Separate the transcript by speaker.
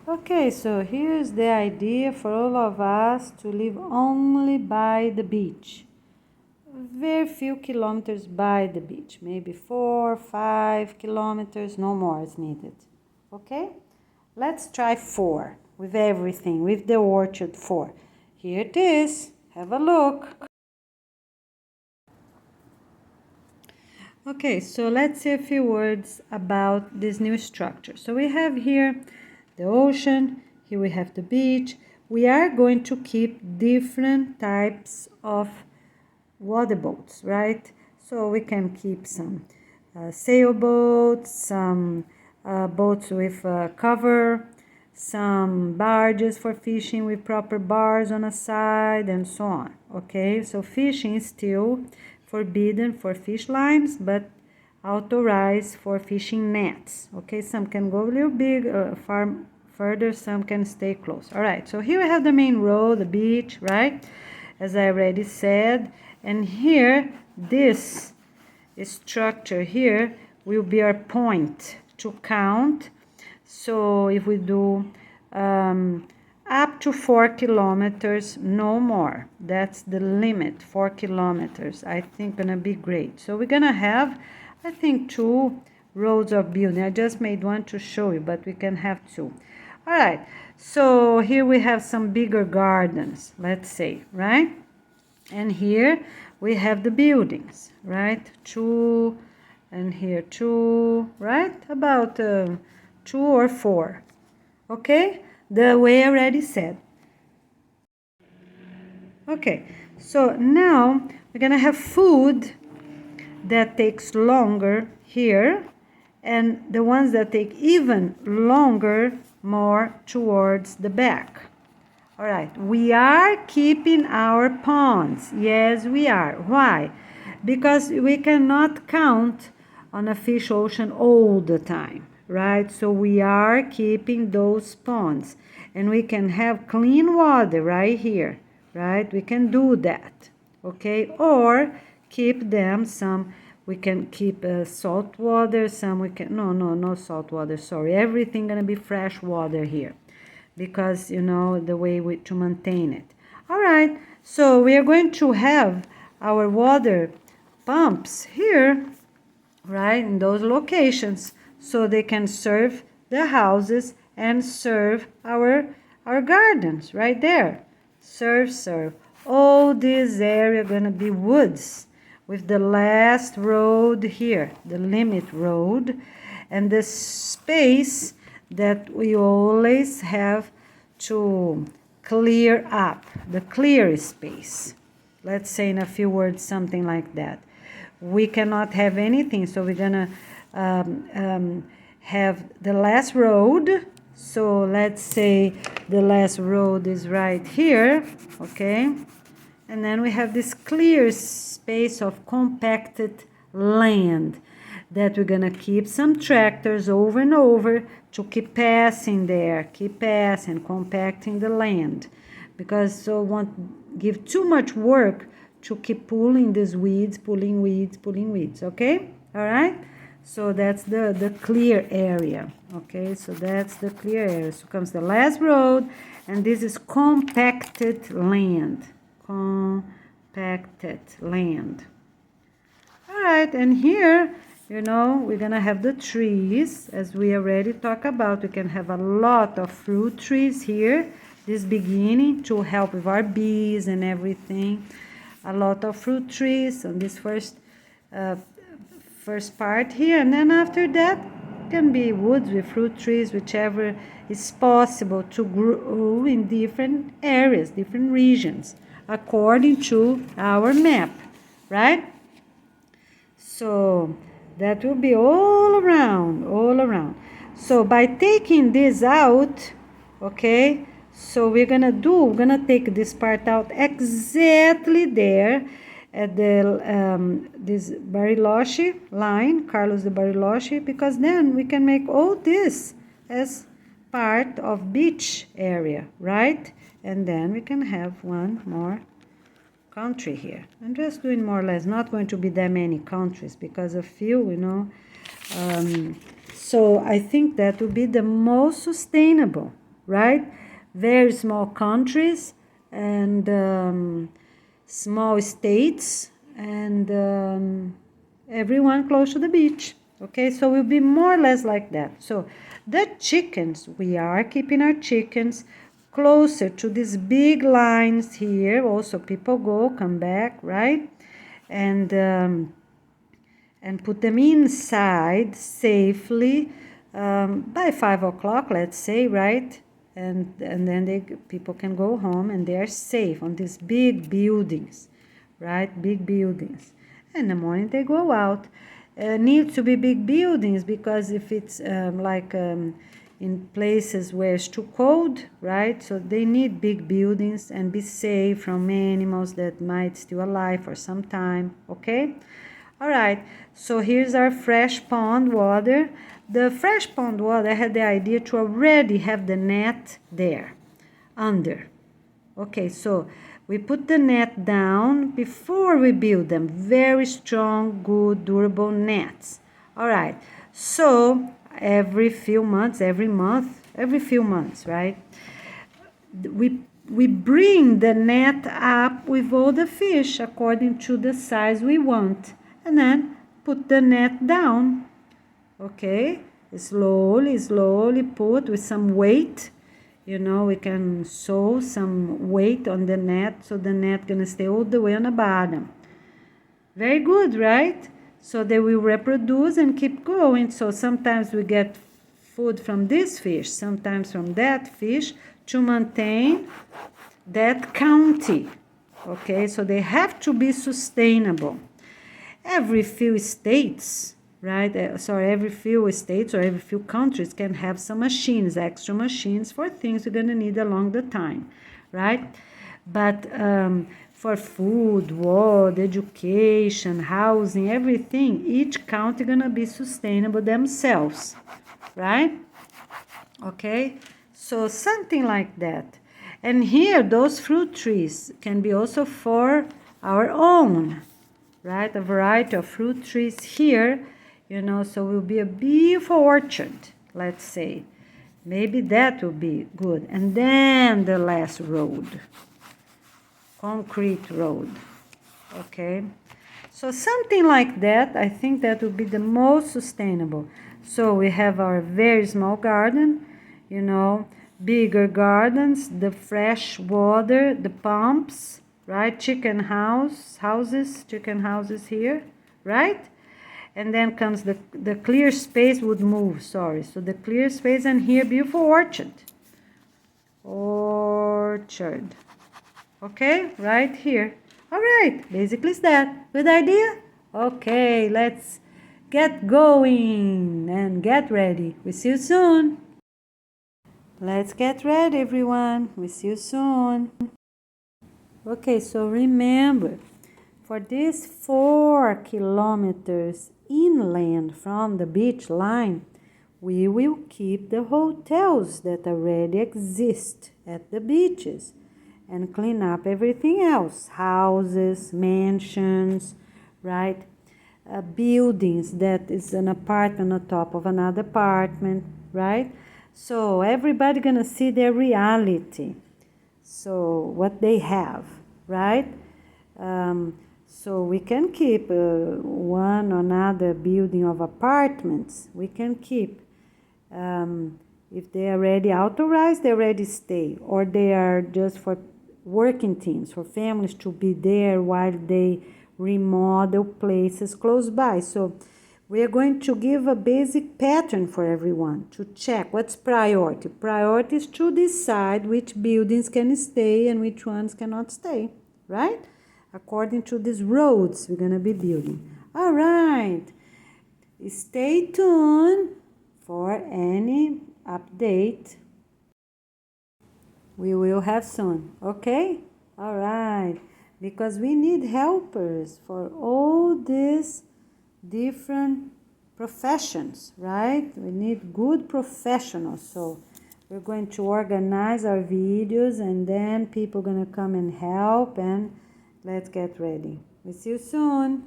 Speaker 1: Okay, so here's the idea for all of us to live only by the beach. Very few kilometers by the beach, maybe 4, 5 kilometers, no more is needed. Okay, let's try 4 with everything, with the orchard 4. Here it is, have a look. Okay, so let's say a few words about this new structure. So we have here the ocean, here we have the beach. We are going to keep different types of water boats, right? So we can keep some sailboats, some boats with cover, some barges for fishing with proper bars on the side, and so on. Okay, so fishing is still forbidden for fish lines, but authorized for fishing nets. Okay, some can go a little big, far further, some can stay close. All right, so here we have the main road, the beach, right? As I already said, and here this structure here will be our point to count. So if we do up to 4 kilometers, no more. That's the limit, 4 kilometers. I think gonna be great. So we're gonna have, I think, 2 rows of building. I just made one to show you, but we can have 2. All right, so here we have some bigger gardens, let's say, right? And here we have the buildings, right? 2, and here 2, right? About 2 or 4, okay? The way I already said. Okay, so now we're gonna have food that takes longer here, and the ones that take even longer more towards the back. All right, we are keeping our ponds. Yes, we are. Why? Because we cannot count on a fish ocean all the time, right? So we are keeping those ponds, and we can have clean water right here, right? We can do that, okay? Or keep them some, we can keep salt water, some we can, no salt water, sorry. Everything gonna be fresh water here, because you know the way to maintain it. All right, so we are going to have our water pumps here, right, in those locations, so they can serve the houses and serve our gardens right there. Serve. All this area gonna be woods, with the last road here, the limit road, and the space that we always have to clear up, the clear space. Let's say in a few words something like that. We cannot have anything, so we're gonna have the last road. So let's say the last road is right here, okay? And then we have this clear space of compacted land that we're gonna keep some tractors over and over to keep passing there, keep passing, compacting the land, because so won't give too much work to keep pulling these weeds, pulling weeds, okay? All right, so that's the clear area, okay? So that's the clear area. So comes the last road, and this is compacted land, compacted land. All right, and here, you know, we're gonna have the trees, as we already talked about. We can have a lot of fruit trees here, this beginning, to help with our bees and everything. A lot of fruit trees on this first part here, and then after that can be woods with fruit trees, whichever is possible to grow in different areas, different regions, according to our map, right? So that will be all around. So by taking this out, okay, so we're gonna take this part out exactly there at the this Bariloche line, Carlos de Bariloche, because then we can make all this as part of beach area, right? And then we can have one more country here. I'm just doing more or less, not going to be that many countries because a few, you know. So I think that would be the most sustainable, right? Very small countries and small states, and everyone close to the beach. Okay, so we'll be more or less like that. So the chickens, we are keeping our chickens closer to these big lines here. Also, people go, come back, right? And put them inside safely by 5 o'clock, let's say, right? And then people can go home and they are safe on these big buildings, right? Big buildings. And in the morning they go out. Need to be big buildings, because if it's in places where it's too cold, right? So they need big buildings and be safe from animals that might still alive for some time, okay? All right, so here's our fresh pond water. The fresh pond water, I had the idea to already have the net there, under. Okay, so we put the net down before we build them. Very strong, good, durable nets. All right, so every few months, every few months, right? We bring the net up with all the fish according to the size we want. And then put the net down. Okay, slowly put with some weight. You know, we can sew some weight on the net, so the net gonna stay all the way on the bottom. Very good, right? So they will reproduce and keep going. So sometimes we get food from this fish, sometimes from that fish, to maintain that county. Okay, so they have to be sustainable. Every few states, right? Every few states or every few countries can have some machines, extra machines for things you're gonna need along the time, right? But for food, water, education, housing, everything, each county gonna be sustainable themselves, right? Okay, so something like that. And here, those fruit trees can be also for our own, right? A variety of fruit trees here, you know, so will be a beautiful orchard, let's say. Maybe that will be good. And then the last road, concrete road, okay? So something like that, I think that would be the most sustainable. So we have our very small garden, you know, bigger gardens, the fresh water, the pumps, right? Chicken houses here, right? And then comes the clear space would move, sorry. So the clear space, and here beautiful orchard. Orchard. Okay, right here. All right, basically it's that. Good idea? Okay, let's get going and get ready. We see you soon. Let's get ready, everyone. We see you soon. Okay, so remember, for these 4 kilometers inland from the beach line, we will keep the hotels that already exist at the beaches and clean up everything else, houses, mansions, right? Buildings that is an apartment on top of another apartment, right? So everybody gonna see their reality, so what they have, right? So we can keep one or another building of apartments. We can keep. If they are already authorized, they already stay. Or they are just for working teams, for families to be there while they remodel places close by. So we are going to give a basic pattern for everyone to check what's priority. Priority is to decide which buildings can stay and which ones cannot stay, right? According to these roads we're going to be building. All right. Stay tuned for any update we will have soon. Okay? All right. Because we need helpers for all these different professions, right? We need good professionals. So we're going to organize our videos, and then people are going to come and help, and let's get ready. We'll see you soon.